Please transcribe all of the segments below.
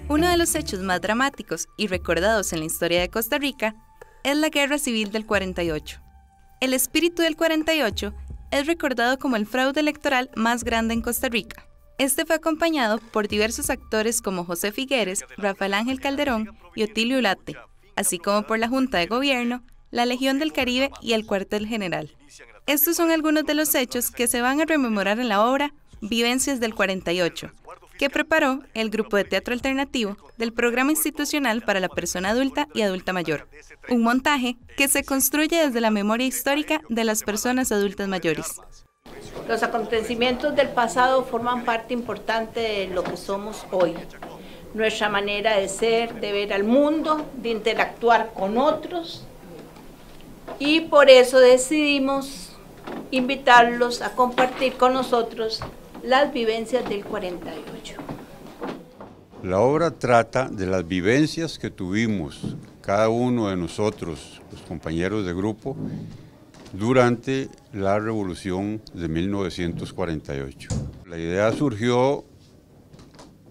Uno de los hechos más dramáticos y recordados en la historia de Costa Rica es la Guerra Civil del 48. El espíritu del 48 es recordado como el fraude electoral más grande en Costa Rica. Este fue acompañado por diversos actores como José Figueres, Rafael Ángel Calderón y Otilio Ulate, así como por la Junta de Gobierno, la Legión del Caribe y el Cuartel General. Estos son algunos de los hechos que se van a rememorar en la obra Vivencias del 48, que preparó el Grupo de Teatro Alternativo del Programa Institucional para la Persona Adulta y Adulta Mayor, un montaje que se construye desde la memoria histórica de las personas adultas mayores. Los acontecimientos del pasado forman parte importante de lo que somos hoy. Nuestra manera de ser, de ver al mundo, de interactuar con otros, y por eso decidimos invitarlos a compartir con nosotros las vivencias del 48. La obra trata de las vivencias que tuvimos cada uno de nosotros, los compañeros de grupo, durante la Revolución de 1948. La idea surgió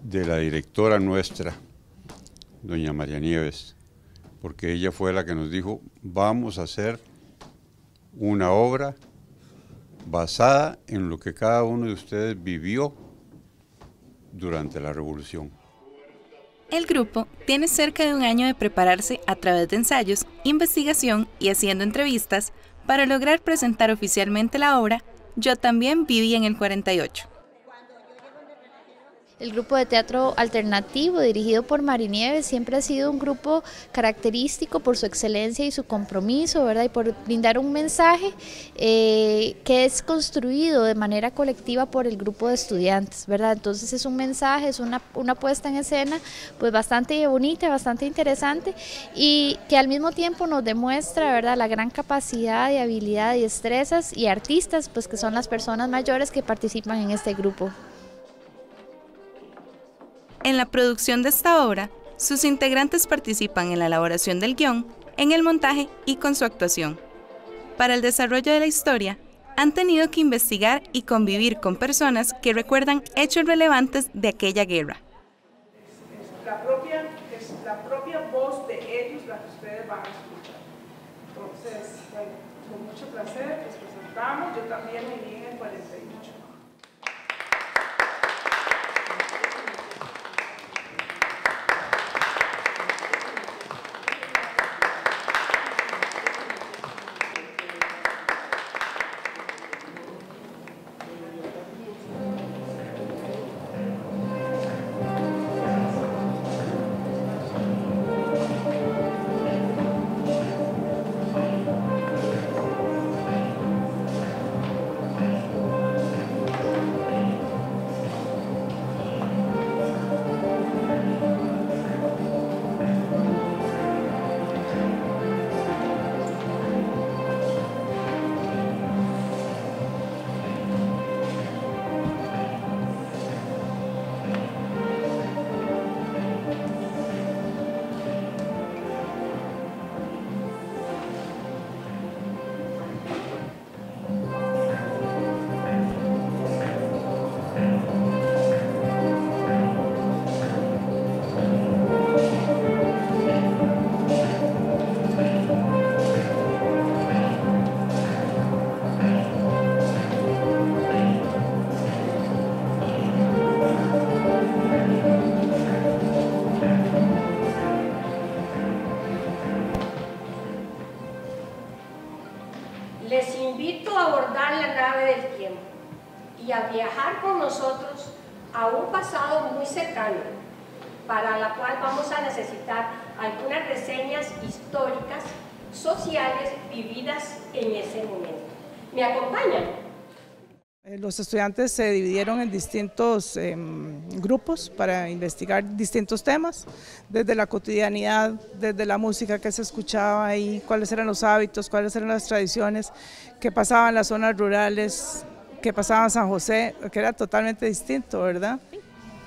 de la directora nuestra, doña María Nieves, porque ella fue la que nos dijo, vamos a hacer una obra basada en lo que cada uno de ustedes vivió durante la Revolución. El grupo tiene cerca de un año de prepararse a través de ensayos, investigación y haciendo entrevistas para lograr presentar oficialmente la obra Yo también viví en el 48. El grupo de teatro alternativo dirigido por María Nieves siempre ha sido un grupo característico por su excelencia y su compromiso, ¿verdad? Y por brindar un mensaje que es construido de manera colectiva por el grupo de estudiantes, ¿verdad? Entonces es un mensaje, es una puesta en escena pues bastante bonita, bastante interesante y que al mismo tiempo nos demuestra, ¿verdad?, la gran capacidad y habilidad y destrezas y artistas pues que son las personas mayores que participan en este grupo. En la producción de esta obra, sus integrantes participan en la elaboración del guión, en el montaje y con su actuación. Para el desarrollo de la historia, han tenido que investigar y convivir con personas que recuerdan hechos relevantes de aquella guerra. Es la propia voz de ellos la que ustedes van a escuchar. Entonces, bueno, con mucho placer les presentamos. Yo también viví en el 48. Les invito a abordar la nave del tiempo y a viajar con nosotros a un pasado muy cercano, para la cual vamos a necesitar algunas reseñas históricas, sociales, vividas en ese momento. ¿Me acompañan? Los estudiantes se dividieron en distintos grupos para investigar distintos temas, desde la cotidianidad, desde la música que se escuchaba ahí, cuáles eran los hábitos, cuáles eran las tradiciones, qué pasaba en las zonas rurales, qué pasaba en San José, que era totalmente distinto, ¿verdad?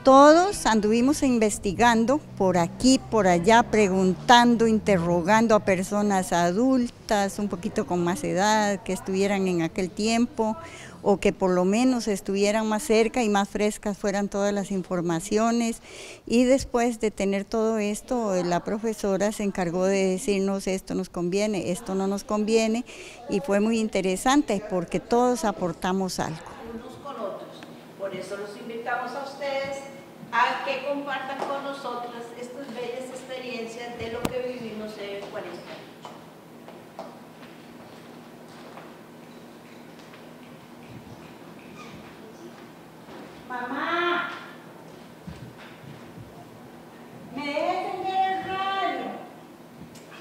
Todos anduvimos investigando por aquí, por allá, preguntando, interrogando a personas adultas, un poquito con más edad, que estuvieran en aquel tiempo, o que por lo menos estuvieran más cerca y más frescas fueran todas las informaciones. Y después de tener todo esto, la profesora se encargó de decirnos esto nos conviene, esto no nos conviene, y fue muy interesante porque todos aportamos algo. Unos con otros. Por eso los invitamos a ustedes a que compartan con nosotros estas bellas experiencias de lo que vivimos en el 48. Mamá, ¿me debe encender el radio?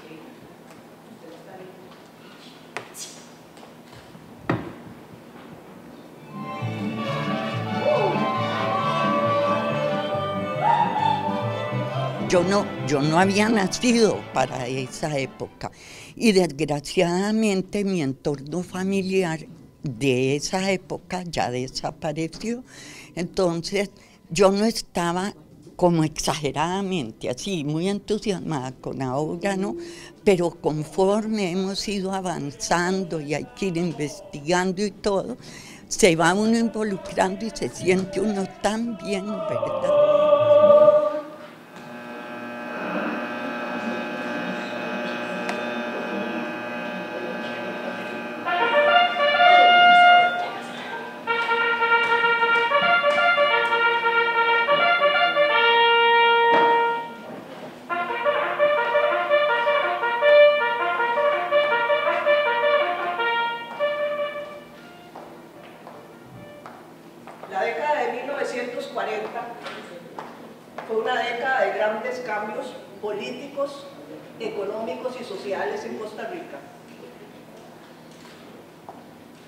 Sí, usted está bien. Yo no había nacido para esa época y desgraciadamente mi entorno familiar de esa época ya desapareció. Entonces yo no estaba como exageradamente así, muy entusiasmada con la obra, ¿no? Pero conforme hemos ido avanzando y hay que ir investigando y todo, se va uno involucrando y se siente uno tan bien, ¿verdad? La década de 1940 fue una década de grandes cambios políticos, económicos y sociales en Costa Rica.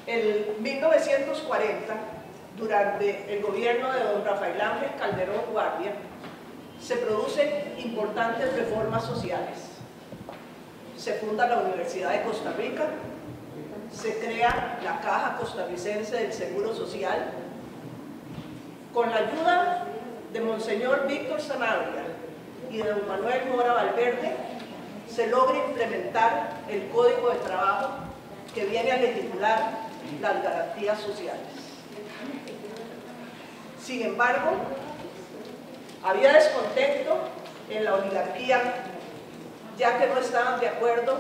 En 1940, durante el gobierno de don Rafael Ángel Calderón Guardia, se producen importantes reformas sociales. Se funda la Universidad de Costa Rica, se crea la Caja Costarricense del Seguro Social. Con la ayuda de Monseñor Víctor Sanabria y de don Manuel Mora Valverde, se logra implementar el Código de Trabajo que viene a legislar las garantías sociales. Sin embargo, había descontento en la oligarquía, ya que no estaban de acuerdo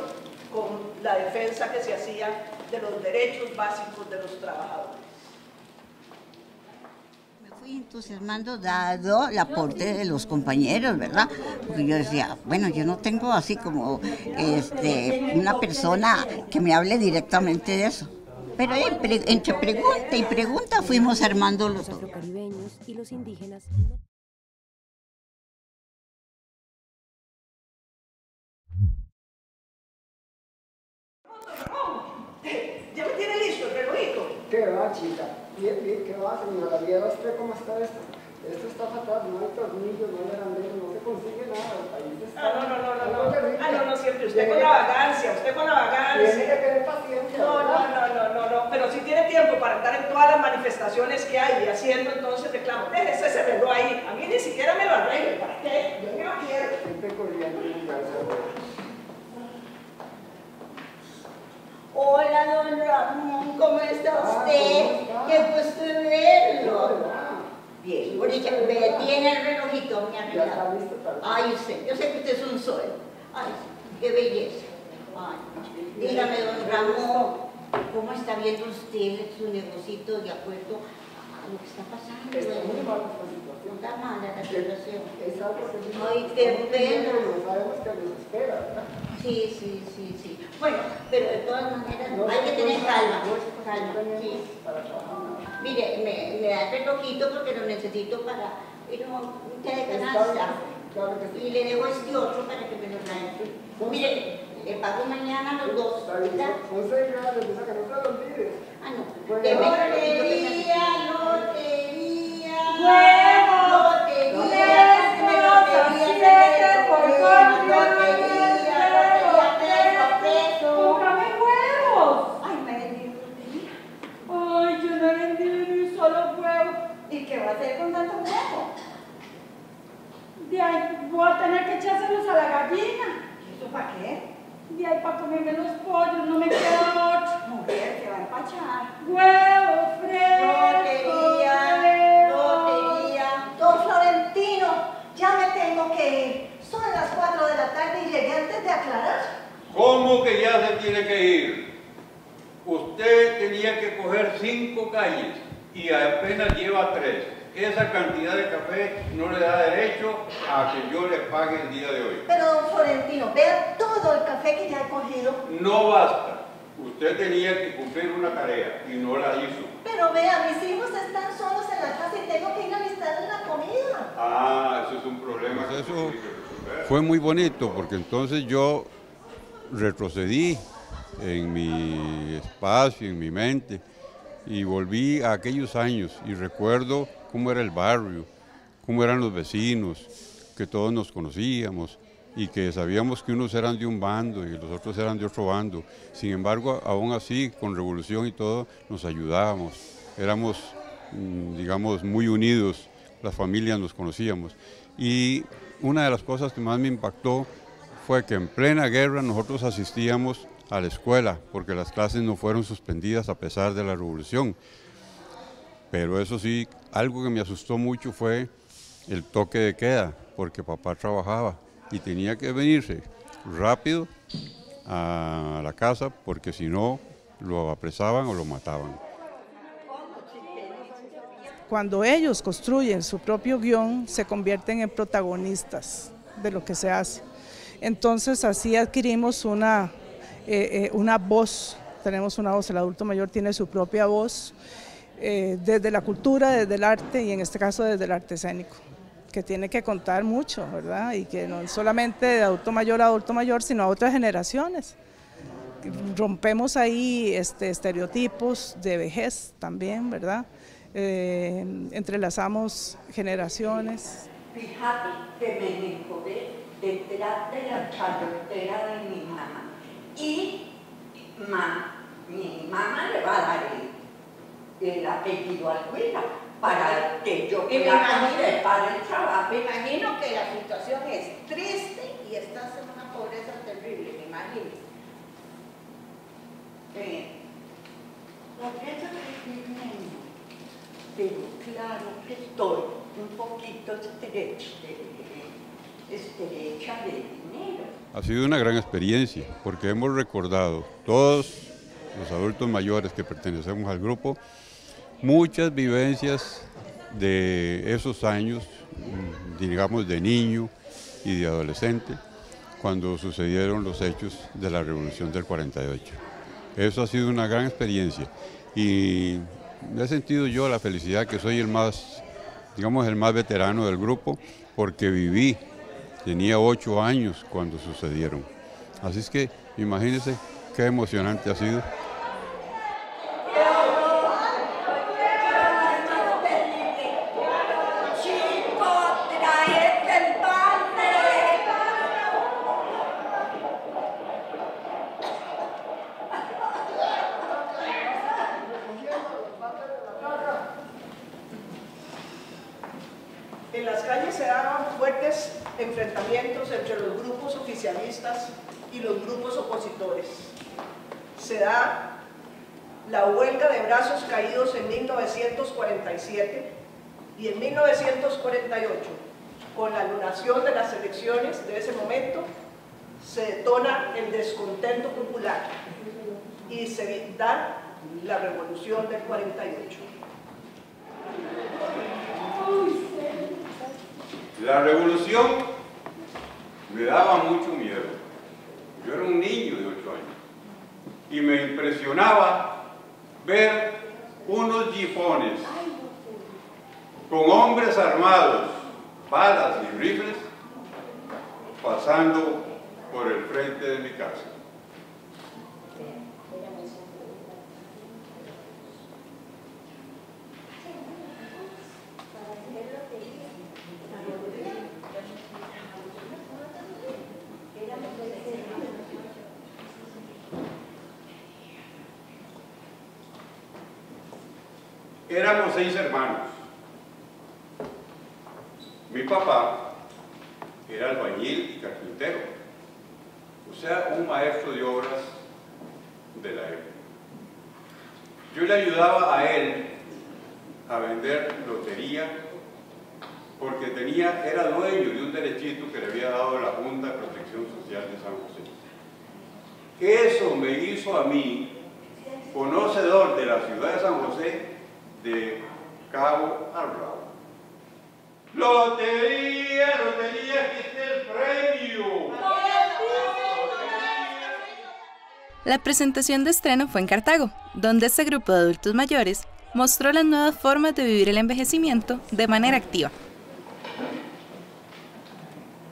con la defensa que se hacía de los derechos básicos de los trabajadores. Fui entusiasmando dado el aporte de los compañeros, ¿verdad? Porque yo decía, bueno, yo no tengo así como una persona que me hable directamente de eso. Pero entre pregunta y pregunta fuimos armando los afrocaribeños y los indígenas. ¿Ya me tiene listo el relojito? ¿Qué va, chica? ¿Qué va, señora? ¿Viera usted cómo está esto? Esto está fatal, no hay tornillos, no hay arandeles, no se consigue nada. El país está... no, siempre usted con la vagancia, Tiene que tener paciencia. No, pero si tiene tiempo para estar en todas las manifestaciones que hay y haciendo entonces reclamo. Déjese ese reloj ahí, a mí ni siquiera me lo arregle, ¿para qué? Yo no lo quiero. Siempre corriendo en un brazo. Hola, don Ramón, ¿cómo está usted? Qué gusto de verlo. Bien, bonita, tiene el relojito, mi arreglado. Ay, yo sé que usted es un sol. Ay, qué belleza. Ay, dígame, don Ramón, ¿cómo está viendo usted su negocito de acuerdo a lo que está pasando? Está muy mala esta situación. Está mala la situación. Es algo que... Ay, qué pena. Sabemos que nos espera, ¿verdad? Sí. Bueno, pero de todas maneras hay que tener calma. Sí. Mire, me da el relojito porque lo necesito para ir a un té de canasta. Y le dejo este otro para que me lo traigan. Mire, le pago mañana los dos. ¿Verdad? José, gracias, que no se lo olvide. Ah, no. Lotería. ¿Y qué va a hacer con tanto huevo? voy a tener que echárselos a la gallina. ¿Y eso para qué? De ahí para comerme los pollos, no me queda otro. Mujer, se va a empachar. Huevo fresco. Lotería. Don Florentino, ya me tengo que ir. Son las 4 de la tarde y llegué antes de aclarar. ¿Cómo que ya se tiene que ir? Usted tenía que coger 5 calles y apenas lleva 3. Esa cantidad de café no le da derecho a que yo le pague el día de hoy. Pero don Florentino, vea todo el café que ya he cogido. No basta. Usted tenía que cumplir una tarea y no la hizo. Pero vea, mis hijos están solos en la casa y tengo que ir a alistarles la comida. Ah, eso es un problema. Pues eso fue muy bonito porque entonces yo retrocedí en mi espacio, en mi mente, y volví a aquellos años y recuerdo cómo era el barrio, cómo eran los vecinos, que todos nos conocíamos y que sabíamos que unos eran de un bando y los otros eran de otro bando. Sin embargo, aún así, con revolución y todo, nos ayudábamos. Éramos, digamos, muy unidos, las familias nos conocíamos. Y una de las cosas que más me impactó fue que en plena guerra nosotros asistíamos a la escuela, porque las clases no fueron suspendidas a pesar de la revolución. Pero eso sí, algo que me asustó mucho fue el toque de queda, porque papá trabajaba y tenía que venirse rápido a la casa, porque si no, lo apresaban o lo mataban. Cuando ellos construyen su propio guión, se convierten en protagonistas de lo que se hace. Entonces así adquirimos una voz, tenemos una voz, el adulto mayor tiene su propia voz, desde la cultura, desde el arte y en este caso desde el arte escénico, que tiene que contar mucho, ¿verdad? Y que no solamente de adulto mayor a adulto mayor, sino a otras generaciones. Rompemos ahí estereotipos de vejez también, ¿verdad? Entrelazamos generaciones. Fíjate que me encontré detrás de la carretera de mi mamá y mi mamá le va a dar el apellido al Huila para que yo pueda para el trabajo. Me imagino que la situación es triste y estás en una pobreza terrible, me imagino. Pobreza terrible, pero claro que estoy un poquito estrecha de dinero. Ha sido una gran experiencia porque hemos recordado, todos los adultos mayores que pertenecemos al grupo, muchas vivencias de esos años, digamos de niño y de adolescente, cuando sucedieron los hechos de la Revolución del 48. Eso ha sido una gran experiencia y he sentido yo la felicidad que soy el más, digamos, el más veterano del grupo porque viví. Tenía 8 años cuando sucedieron. Así es que imagínense qué emocionante ha sido. En las calles se daban fuertes enfrentamientos entre los grupos oficialistas y los grupos opositores. Se da la huelga de brazos caídos en 1947 y en 1948, con la anulación de las elecciones de ese momento, se detona el descontento popular y se da la revolución del 48. La revolución me daba mucho miedo. Yo era un niño de 8 años y me impresionaba ver unos jipones con hombres armados, balas y rifles pasando por el frente de mi casa. Éramos 6 hermanos. Mi papá era albañil y carpintero, o sea, un maestro de obras de la época. Yo le ayudaba a él a vender lotería porque era dueño de un derechito que le había dado la Junta de Protección Social de San José. Eso me hizo a mí conocedor de la ciudad de San José de cabo a rabo. ¡Lotería, lotería, aquí está el premio! La presentación de estreno fue en Cartago, donde este grupo de adultos mayores mostró las nuevas formas de vivir el envejecimiento de manera activa.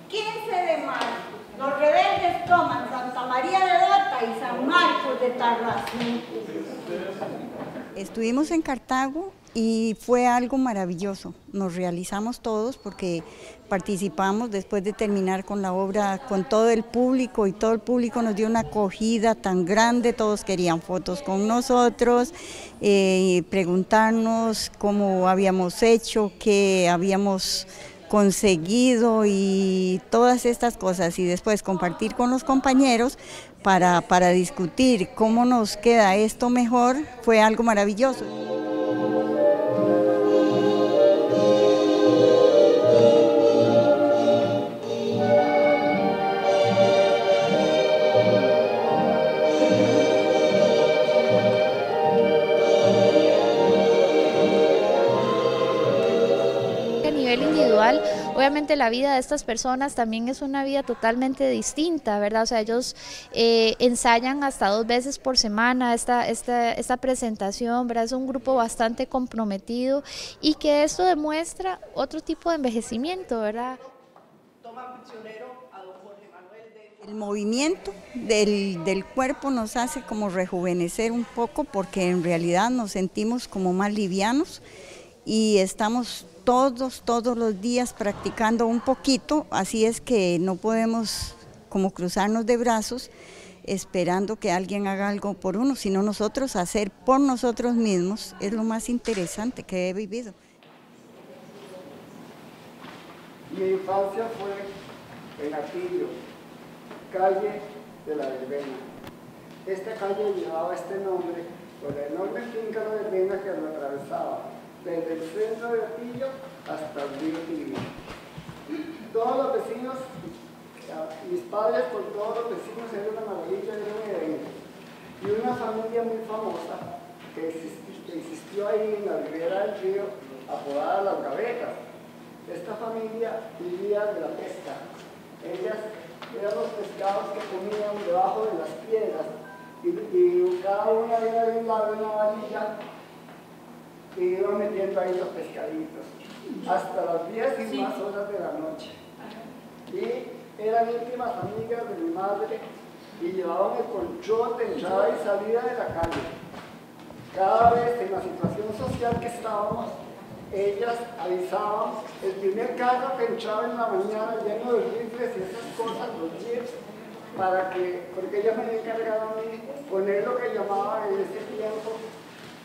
15 de marzo, los rebeldes toman Santa María de Dota y San Marcos de Tarrazú. Estuvimos en Cartago y fue algo maravilloso. Nos realizamos todos porque participamos después de terminar con la obra con todo el público y todo el público nos dio una acogida tan grande, todos querían fotos con nosotros, preguntarnos cómo habíamos hecho, qué habíamos conseguido y todas estas cosas, y después compartir con los compañeros para discutir cómo nos queda esto mejor, fue algo maravilloso. Obviamente la vida de estas personas también es una vida totalmente distinta, ¿verdad? O sea, ellos ensayan hasta 2 veces por semana esta presentación, ¿verdad? Es un grupo bastante comprometido y que esto demuestra otro tipo de envejecimiento, ¿verdad? El movimiento del cuerpo nos hace como rejuvenecer un poco porque en realidad nos sentimos como más livianos y estamos todos los días practicando un poquito, así es que no podemos como cruzarnos de brazos esperando que alguien haga algo por uno, sino nosotros hacer por nosotros mismos es lo más interesante que he vivido. Mi infancia fue en Atillo, calle de la Verbena. Esta calle llevaba este nombre por la enorme finca de verbena que lo atravesaba, desde el centro de Atillo hasta el río Tigre. Todos los vecinos, mis padres con todos los vecinos eran una maravilla, era un evento. Y una familia muy famosa que existió ahí en la ribera del río, apodada Las Gavetas. Esta familia vivía de la pesca. Ellas eran los pescados que comían debajo de las piedras y cada una era de un lado de una varilla y iban metiendo ahí los pescaditos hasta las 10 y más horas de la noche. Y eran íntimas amigas de mi madre y llevaban el control de entrada y salida de la calle. Cada vez en la situación social que estábamos, ellas avisaban el primer carro que entraba en la mañana lleno de rifles y esas cosas, los jeeps, porque ellas me habían encargado a mí poner lo que llamaban en ese tiempo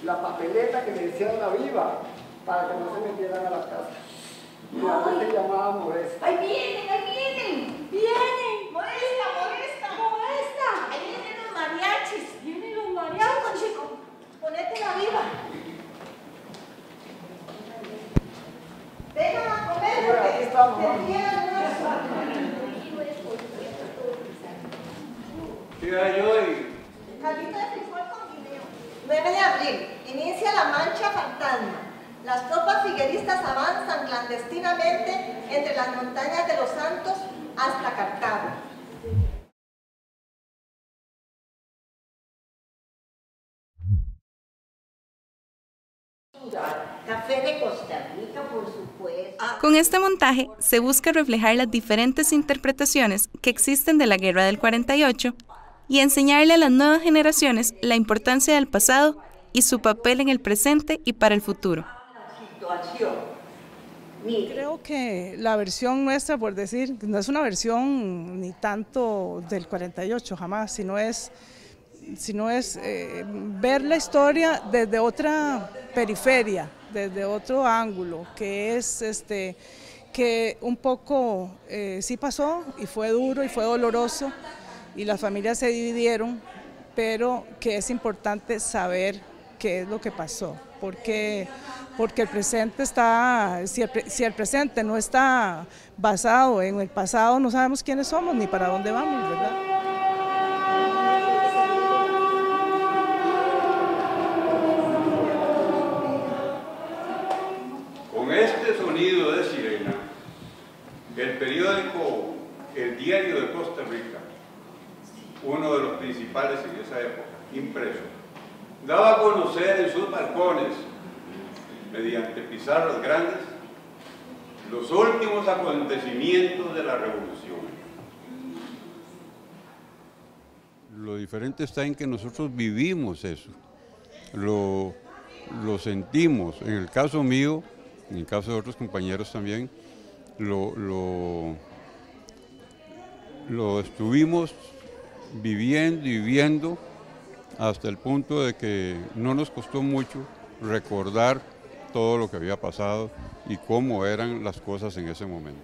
la papeleta que le decían la viva, para que no se metieran a la casa. Y a veces se llamaba Modesta. ¡Ahí vienen, ahí vienen! ¡Vienen! ¡Modesta, Modesta! ¡Modesta! ¡Ahí vienen los mariachis! ¡Vienen los mariachis! Chico, ponete la viva. Vengan a comer porque aquí estamos, el día de almuerzo. ¿Qué hay hoy? Caldito de frijol con guineo. 9 de abril. Inicia la marcha fantasma. Las tropas figueristas avanzan clandestinamente entre las montañas de los Santos hasta Cartago. Café de Costa Rica, por supuesto. Con este montaje se busca reflejar las diferentes interpretaciones que existen de la Guerra del 48 y enseñarle a las nuevas generaciones la importancia del pasado y su papel en el presente y para el futuro. Creo que la versión nuestra, por decir, no es una versión ni tanto del 48 jamás, sino es ver la historia desde otra periferia, desde otro ángulo, que es que que un poco sí pasó y fue duro y fue doloroso y las familias se dividieron, pero que es importante saber qué es lo que pasó, porque el presente está, si el presente no está basado en el pasado, no sabemos quiénes somos ni para dónde vamos, ¿verdad? Con este sonido de sirena, el periódico El Diario de Costa Rica, uno de los principales en esa época, impreso, daba a conocer en sus balcones, mediante pizarras grandes, los últimos acontecimientos de la revolución. Lo diferente está en que nosotros vivimos eso, lo sentimos. En el caso mío, en el caso de otros compañeros también, lo estuvimos viviendo y viviendo hasta el punto de que no nos costó mucho recordar todo lo que había pasado y cómo eran las cosas en ese momento.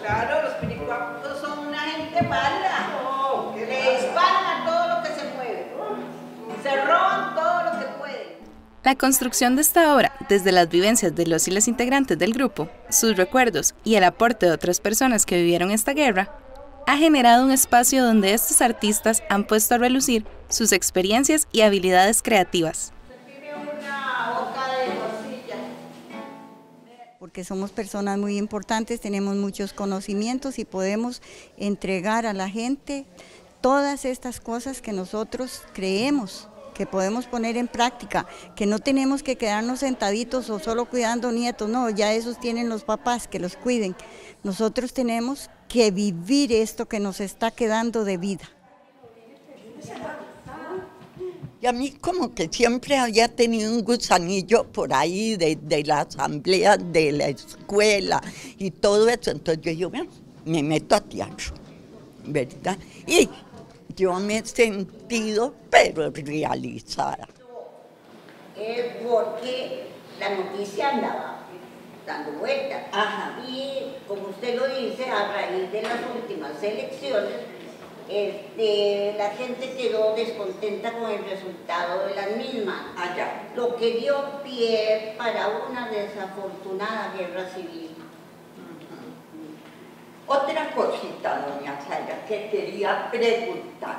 Claro, los piricuacos son una gente mala, que le disparan a todo lo que se mueve, se roban todo lo que pueden. La construcción de esta obra, desde las vivencias de los y las integrantes del grupo, sus recuerdos y el aporte de otras personas que vivieron esta guerra, ha generado un espacio donde estos artistas han puesto a relucir sus experiencias y habilidades creativas. Porque somos personas muy importantes, tenemos muchos conocimientos y podemos entregar a la gente todas estas cosas que nosotros creemos que podemos poner en práctica, que no tenemos que quedarnos sentaditos o solo cuidando nietos, no, ya esos tienen los papás, que los cuiden. Nosotros tenemos que vivir esto que nos está quedando de vida. Y a mí como que siempre había tenido un gusanillo por ahí de la asamblea, de la escuela y todo eso. Entonces yo dije, bueno, me meto a teatro, ¿verdad? Y yo me he sentido, pero realizada. Porque la noticia andaba dando vueltas. Y como usted lo dice, a raíz de las últimas elecciones, la gente quedó descontenta con el resultado de las mismas, lo que dio pie para una desafortunada guerra civil. Otra cosita, doña Zaira, que quería preguntar.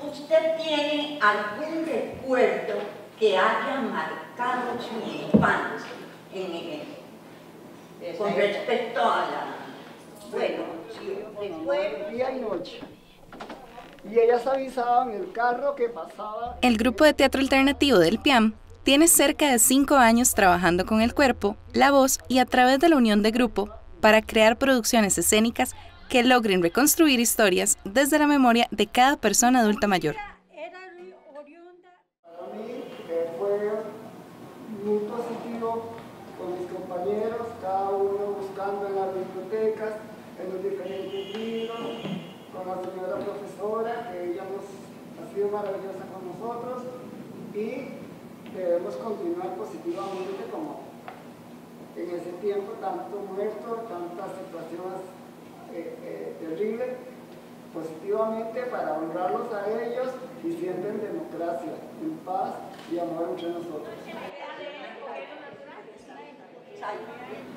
¿Usted tiene algún recuerdo que haya marcado su infancia con respecto a la... Bueno, día y noche. Y ellas avisaban el carro que pasaba. El grupo de teatro alternativo del PIAM tiene cerca de 5 años trabajando con el cuerpo, la voz y a través de la unión de grupo para crear producciones escénicas que logren reconstruir historias desde la memoria de cada persona adulta mayor. Para mí fue muy positivo con mis compañeros, cada uno buscando en las bibliotecas, en los diferentes libros, con la señora profesora, que ella ha sido maravillosa con nosotros, y debemos continuar positivamente como en ese tiempo, tanto muertos, tantas situaciones terribles, positivamente para honrarlos a ellos y siempre en democracia, en paz y amor entre nosotros.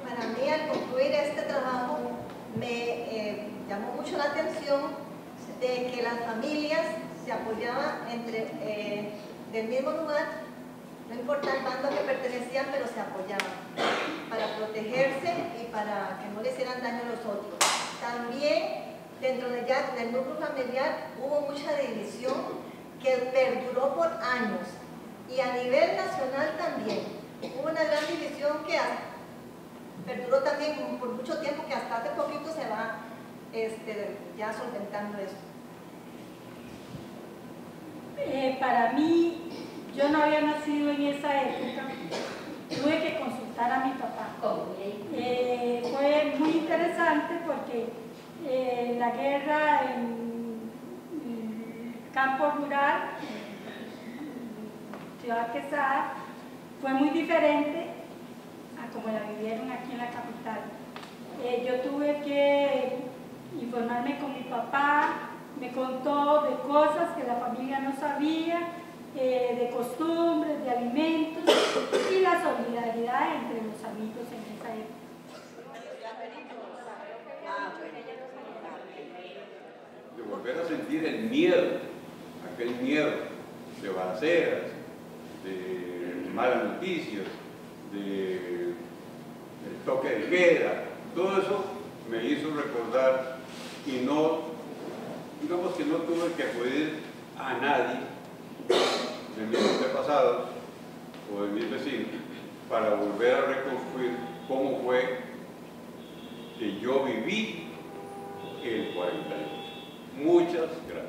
Para mí, al concluir este trabajo, me llamó mucho la atención de que las familias se apoyaban del mismo lugar, no importa el bando que pertenecían, pero se apoyaban para protegerse y para que no le hicieran daño a los otros. También dentro del núcleo familiar hubo mucha división que perduró por años, y a nivel nacional también hubo una gran división que perduró también por mucho tiempo, que hasta hace poquito se va ya solventando eso. Para mí, yo no había nacido en esa época, tuve que consultar a mi papá. Fue muy interesante porque la guerra en el campo rural, Ciudad Quesada, fue muy diferente a como la vivieron aquí en la capital. Yo tuve que informarme con mi papá, me contó de cosas que la familia no sabía, de costumbres, de alimentos y la solidaridad entre los amigos en esa época. De volver a sentir el miedo, aquel miedo de balaceras, de malas noticias, del toque de queda, todo eso me hizo recordar y no, digamos que no tuve que acudir a nadie de mis antepasados o de mis vecinos para volver a reconstruir cómo fue que yo viví el 48. Muchas gracias.